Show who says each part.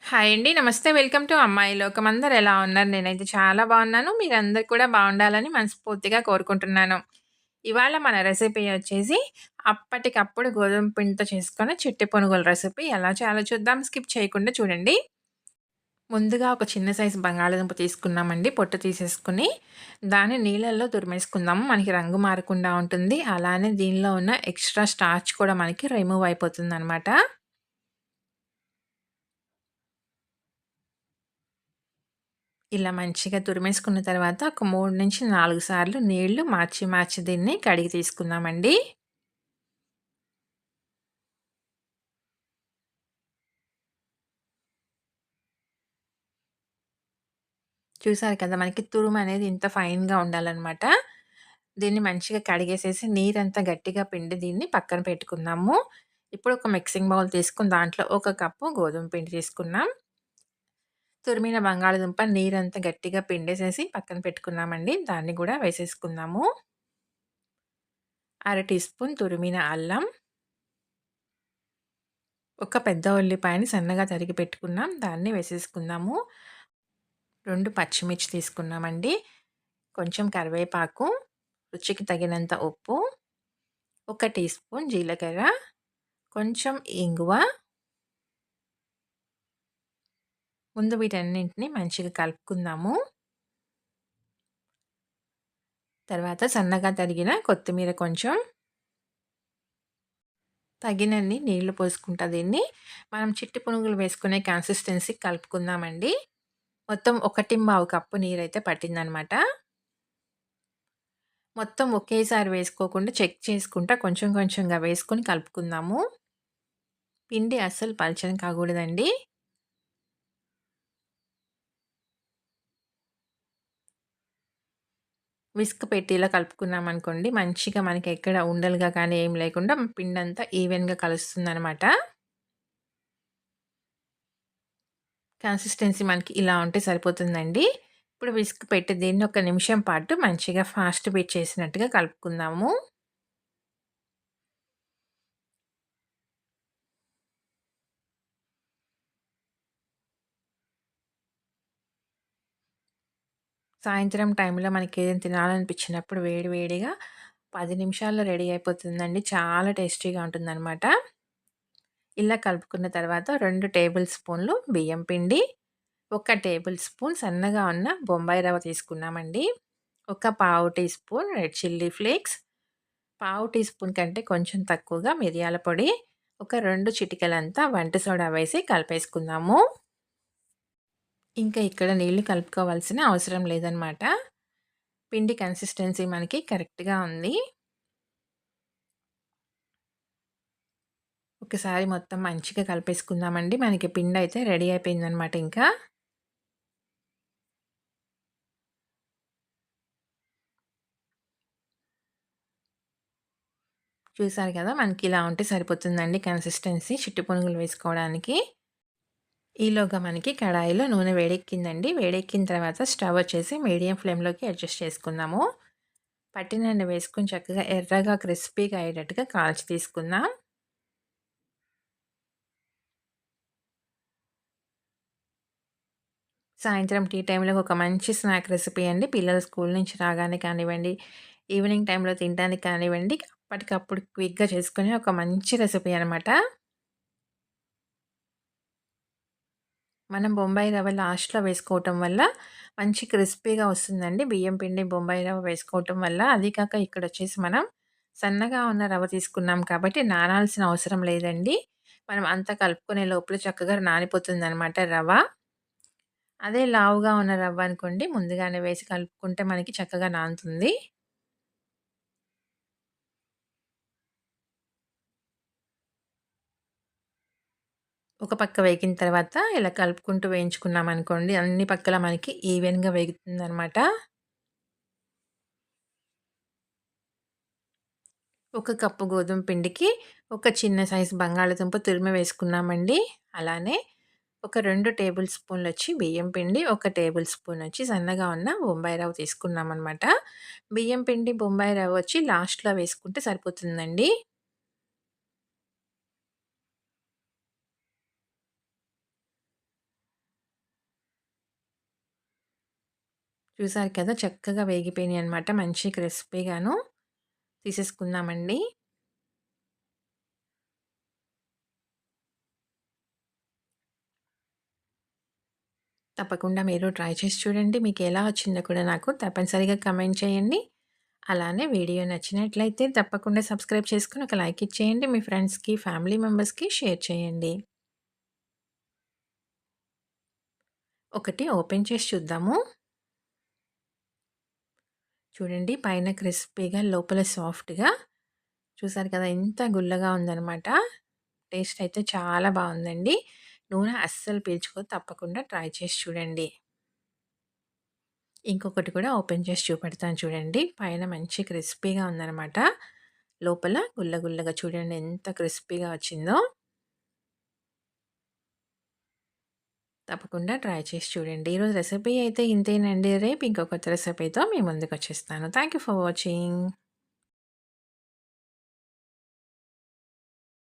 Speaker 1: Hi అండి. నమస్తే. Welcome to అమ్మాయి లోకం. అందరూ ఎలా ఉన్నారు? నేనైతే చాలా బాగున్నాను. మీరందరూ కూడా బాగుండాలని మనస్ఫూర్తిగా కోరుకుంటున్నాను. ఇవాళ మన రెసిపీ వచ్చేసి అప్పటికప్పుడు గోధుమ పిండితో చేసుకున్న చిట్టి పునుగుల రెసిపీ. ఎలా చేయాలో చూద్దాం. స్కిప్ చేయకుండా చూడండి. ముందుగా ఒక చిన్న సైజు బంగాళాదుంప తీసుకున్నామండి. పొట్టు తీసేసుకొని దాన్ని నీళ్ళల్లో తురిమేసుకుందాము. మనకి రంగు మారకుండా ఉంటుంది. అలానే దీనిలో ఉన్న ఎక్స్‌ట్రా స్టార్చ్ కూడా మనకి రిమూవ్ అయిపోతుందనమాట. ఇలా మంచిగా తురిమేసుకున్న తర్వాత ఒక 3-4 సార్లు నీళ్లు మార్చి మార్చి దీన్ని కడిగి తీసుకుందామండి. చూసారు కదా! మనకి తురుమనేది ఇంత ఫైన్‌గా ఉండాలనమాట. దీన్ని మంచిగా కడిగేసేసి నీరంతా గట్టిగా పిండి దీన్ని పక్కన పెట్టుకుందాము. ఇప్పుడు ఒక మిక్సింగ్ బౌల్ తీసుకొని దాంట్లో ఒక కప్పు గోధుమ పిండి తీసుకున్నాం. తురిమిన బంగాళాదుంప నీరంతా గట్టిగా పిండేసేసి పక్కన పెట్టుకున్నామండి. దాన్ని గూడా వేసేసుకుందాము. అర టీ స్పూన్ తురిమిన అల్లం, ఒక పెద్ద ఉల్లిపాయని సన్నగా తరిగి పెట్టుకున్నాం. దాన్ని వేసేసుకుందాము. 2 పచ్చిమిర్చి తీసుకున్నామండి. కొంచెం కరివేపాకు, రుచికి తగినంత ఉప్పు, ఒక టీ స్పూన్ జీలకర్ర, కొంచెం ఇంగువ. ముందు వీటన్నింటిని మంచిగా కలుపుకుందాము. తర్వాత సన్నగా తరిగిన కొత్తిమీర కొంచెం, తగినన్ని నీళ్లు పోసుకుంటా దీన్ని మనం చిట్టి పునుగులు వేసుకునే కన్సిస్టెన్సీ కలుపుకుందామండి. మొత్తం 1:15 కప్పు నీరైతే పట్టిందనమాట. మొత్తం ఒకేసారి వేసుకోకుండా చెక్ చేసుకుంటా కొంచెం కొంచెంగా వేసుకొని కలుపుకుందాము. పిండి అస్సలు పలచన కాకూడదండి. విస్క్ పెట్టి ఇలా కలుపుకున్నామనుకోండి, మంచిగా మనకి ఎక్కడ ఉండలుగా కానీ ఏం లేకుండా పిండంతా ఈవెన్‌గా కలుస్తుందనమాట. కన్సిస్టెన్సీ మనకి ఇలా ఉంటే సరిపోతుందండి. ఇప్పుడు విస్క్ పెట్టి దీన్ని ఒక నిమిషం పాటు మంచిగా ఫాస్ట్ బీట్ చేసినట్టుగా కలుపుకుందాము. సాయంత్రం టైంలో మనకేదైనా తినాలనిపించినప్పుడు వేడి వేడిగా 10 నిమిషాల్లో రెడీ అయిపోతుందండి. చాలా టేస్టీగా ఉంటుందనమాట. ఇలా కలుపుకున్న తర్వాత 2 టేబుల్ స్పూన్లు బియ్యం పిండి, ఒక టేబుల్ స్పూన్ సన్నగా ఉన్న బొంబాయి రవ్వ తీసుకున్నామండి. ఒక పావు teaspoon red chilli flakes, పావు టీ స్పూన్ కంటే కొంచెం తక్కువగా మిరియాల పొడి, ఒక 2 చిటికెలంతా వంట సోడా వేసి కలిపేసుకుందాము. ఇంకా ఇక్కడ నీళ్లు కలుపుకోవాల్సిన అవసరం లేదనమాట. పిండి కన్సిస్టెన్సీ మనకి కరెక్ట్‌గా ఉంది. ఒకసారి మొత్తం మంచిగా కలిపేసుకుందామండి. మనకి పిండయితే రెడీ అయిపోయిందనమాట ఇంకా. చూసారు కదా! మనకి ఇలా ఉంటే సరిపోతుందండి కన్సిస్టెన్సీ చిట్టి పునుగులు వేసుకోవడానికి. ఈలోగా మనకి కడాయిలో నూనె వేడెక్కిందండి. వేడెక్కిన తర్వాత స్టవ్ వచ్చేసి మీడియం ఫ్లేమ్‌లోకి అడ్జస్ట్ చేసుకుందాము. పట్టినన్ని వేసుకొని చక్కగా ఎర్రగా క్రిస్పీగా అయ్యేటట్టుగా కాల్చి తీసుకుందాం. సాయంత్రం టీ టైమ్‌లో ఒక మంచి స్నాక్ రెసిపీ అండి. పిల్లలు స్కూల్ నుంచి రాగానే కానివ్వండి, ఈవినింగ్ టైమ్‌లో తినడానికి కానివ్వండి, అప్పటికప్పుడు క్విక్‌గా చేసుకునే ఒక మంచి రెసిపీ అనమాట. మనం బొంబాయి రవ్వ లాస్ట్‌లో వేసుకోవటం వల్ల మంచి క్రిస్పీగా వస్తుందండి. బియ్యం పిండి, బొంబాయి రవ్వ వేసుకోవటం వల్ల. అది కాక ఇక్కడొచ్చేసి మనం సన్నగా ఉన్న రవ్వ తీసుకున్నాం కాబట్టి నానాల్సిన అవసరం లేదండి. మనం అంతా కలుపుకునే లోపల చక్కగా నానిపోతుందనమాట రవ్వ. అదే లావుగా ఉన్న రవ్వ అనుకోండి ముందుగానే వేసి కలుపుకుంటే మనకి చక్కగా నానుతుంది. ఒక పక్క వేగిన తర్వాత ఇలా కలుపుకుంటూ వేయించుకున్నామనుకోండి అన్ని పక్కల మనకి ఈవెన్‌గా వేగుతుందనమాట. ఒక కప్పు గోధుమ పిండికి ఒక చిన్న సైజు బంగాళాదుంప తురిమి వేసుకున్నామండి. అలానే ఒక 2 టేబుల్ స్పూన్‌లొచ్చి బియ్యం పిండి, ఒక టేబుల్ స్పూనొచ్చి సన్నగా ఉన్న బొంబాయి రవ్వ తీసుకున్నామనమాట. బియ్యం పిండి, బొంబాయి రవ్వొచ్చి లాస్ట్‌లో వేసుకుంటే సరిపోతుందండి. చూసారు కదా! చక్కగా వేగిపోయినాయన్నమాట. మంచి క్రిస్పీగాను. తీసేసుకుందామండి. తప్పకుండా మీరు ట్రై చేసి చూడండి. మీకెలా వచ్చిందో కూడా నాకు తప్పనిసరిగా కామెంట్ చేయండి. అలానే వీడియో నచ్చినట్లయితే తప్పకుండా సబ్స్క్రైబ్ చేసుకొని ఒక లైక్ ఇచ్చేయండి. మీ ఫ్రెండ్స్‌కి, ఫ్యామిలీ మెంబర్స్‌కి షేర్ చేయండి. ఒకటి ఓపెన్ చేసి చూద్దాము. చూడండి పైన క్రిస్పీగా, లోపల సాఫ్ట్‌గా చూసారు కదా! ఎంత గుల్లగా ఉందనమాట. టేస్ట్ అయితే చాలా బావుందండి. నూనె అస్సలు పీల్చుకోదు. తప్పకుండా ట్రై చేసి చూడండి. ఇంకొకటి కూడా ఓపెన్ చేసి చూపెడతాను చూడండి. పైన మంచి క్రిస్పీగా ఉందనమాట. లోపల గుల్ల గుల్లగా చూడండి ఎంత క్రిస్పీగా వచ్చిందో. తప్పకుండా ట్రై చేసి చూడండి. ఈరోజు రెసిపీ అయితే ఇంతేనండి. రేపు ఇంకో కొత్త రెసిపీతో మీ ముందుకొచ్చేస్తాను. Thank you for watching.